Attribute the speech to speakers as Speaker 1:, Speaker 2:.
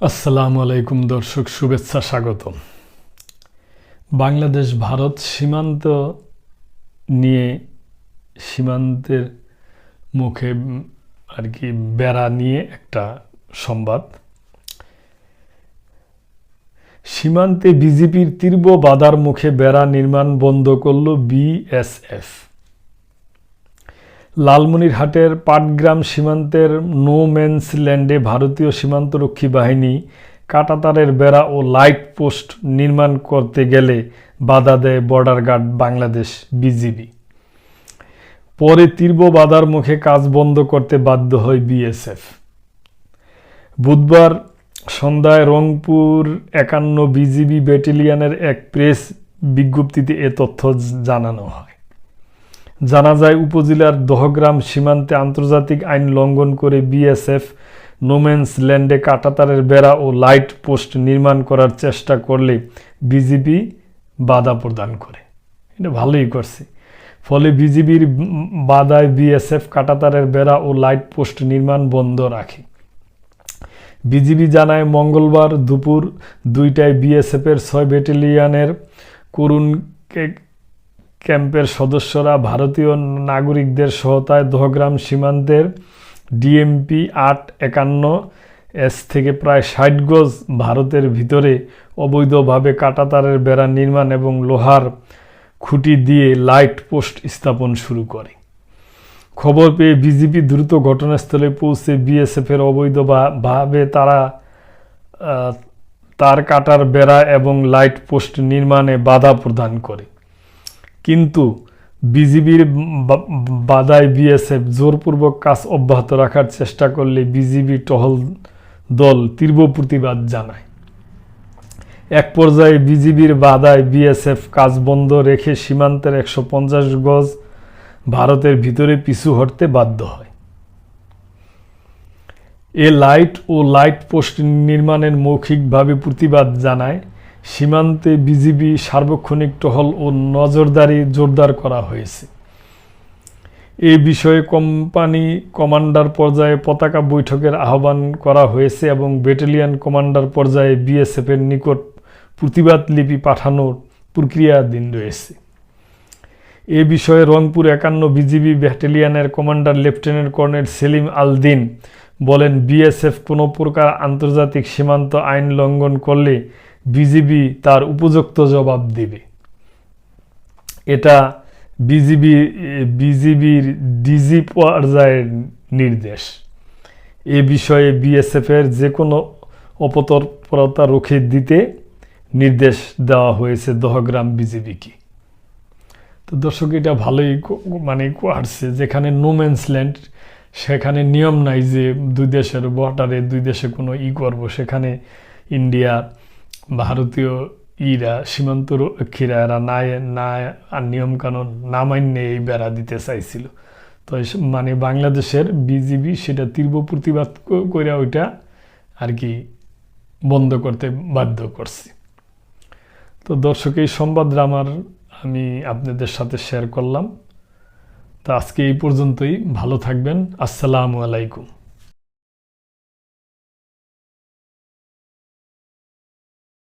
Speaker 1: আসসালামু আলাইকুম দর্শক, শুভেচ্ছা, স্বাগতম। বাংলাদেশ ভারত সীমান্ত নিয়ে, সীমান্তের মুখে আর কি বেড়া নিয়ে একটা সংবাদ। সীমান্তে বিজেপির তীব্র বাধার মুখে বেড়া নির্মাণ বন্ধ করল বিএসএফ। লালমনিরহাটের পাটগ্রাম সীমান্তের নো ম্যানস ল্যান্ডে ভারতীয় সীমান্তরক্ষী বাহিনী কাঁটাতারের বেড়া ও লাইট পোস্ট নির্মাণ করতে গেলে বাধা দেয় বর্ডার গার্ড বাংলাদেশ বিজিবি। পরে তীব্র বাধার মুখে কাজ বন্ধ করতে বাধ্য হয় বিএসএফ। বুধবার সন্ধ্যায় রংপুর 51 বিজিবি ব্যাটালিয়নের এক প্রেস বিজ্ঞপ্তিতে এ তথ্য জানানো হয়। জানা যায়, উপজেলার দহগ্রাম সীমান্তে আন্তর্জাতিক আইন লঙ্ঘন করে বিএসএফ নোম্যান্স ল্যান্ডে কাঁটাতারের বেড়া ও লাইট পোস্ট নির্মাণ করার চেষ্টা করলে বিজিবি বাধা প্রদান করে। এটা ভালোই করছে। ফলে বিজিবির বাধায় বিএসএফ কাঁটাতারের বেড়া ও লাইট পোস্ট নির্মাণ বন্ধ রাখে। বিজিবি জানায়, মঙ্গলবার দুপুর 2টায় বিএসএফের 6 ব্যাটালিয়নের করুণ ক্যাম্পের সদস্যরা ভারতীয় নাগরিকদের সহায়তায় দহগ্রাম সীমান্তের ডিএমপি 851 থেকে প্রায় 60 গজ ভারতের ভিতরে অবৈধভাবে কাঁটাতারের বেড়া নির্মাণ এবং লোহার খুঁটি দিয়ে লাইট পোস্ট স্থাপন শুরু করে। খবর পেয়ে বিজিবি দ্রুত ঘটনাস্থলে পৌঁছে বিএসএফের অবৈধভাবে তার কাটার বেড়া এবং লাইট পোস্ট নির্মাণে বাধা প্রদান করে। কিন্তু বিজিবির বাধায় বিএসএফ জোরপূর্বক কাজ অব্যাহত রাখার চেষ্টা করলে বিজিবি টহল দল তীব্র প্রতিবাদ জানায়। এক পর্যায়ে বিজিবির বাধায় বিএসএফ কাজ বন্ধ রেখে সীমান্তের 150 গজ ভারতের ভিতরে পিছু হটতে বাধ্য হয়। লাইট পোস্ট নির্মাণের মৌখিকভাবে প্রতিবাদ জানায়। সীমান্তে বিজিবি সার্বক্ষণিক টহল ও নজরদারি জোরদার করা হয়েছে। এ বিষয়ে কোম্পানি কমান্ডার পর্যায়ে পতাকা বৈঠকের আহ্বান করা হয়েছে এবং ব্যাটালিয়ন কমান্ডার পর্যায়ে বিএসএফের নিকট প্রতিবাদ লিপি পাঠানোর প্রক্রিয়াধীন রয়েছে। এ বিষয়ে রংপুর 51 বিজিবি ব্যাটালিয়নের commander lieutenant colonel Selim Al-Din বলেন, বিএসএফ কোনো প্রকার আন্তর্জাতিক সীমান্ত আইন লঙ্ঘন করলে বিজিবি তার উপযুক্ত জবাব দেবে। এটা বিজিবির ডিজি পর্যায়ের নির্দেশ। এ বিষয়ে বিএসএফের যে কোনো অপতৎপরতা রুখে দিতে নির্দেশ দেওয়া হয়েছে দহগ্রাম বিজিবিকে। তো দর্শক, এটা ভালোই আসছে। যেখানে নোম্যান্স ল্যান্ড, সেখানে নিয়ম নাই যে দুই দেশের বর্ডারে দুই দেশে কোনো করবো। সেখানে ইন্ডিয়া, ভারতীয় সীমান্ত রক্ষীরা এরা না আর নিয়মকানুন না মান্য এই বেড়া দিতে চাইছিল। তো বাংলাদেশের বিজিবি সেটা তীব্র প্রতিবাদ করে ওইটা আর কি বন্ধ করতে বাধ্য করছে। তো দর্শক, এই সংবাদটা আমি আপনাদের সাথে শেয়ার করলাম। তো আজকে এই পর্যন্তই। ভালো থাকবেন। আসসালামু আলাইকুম।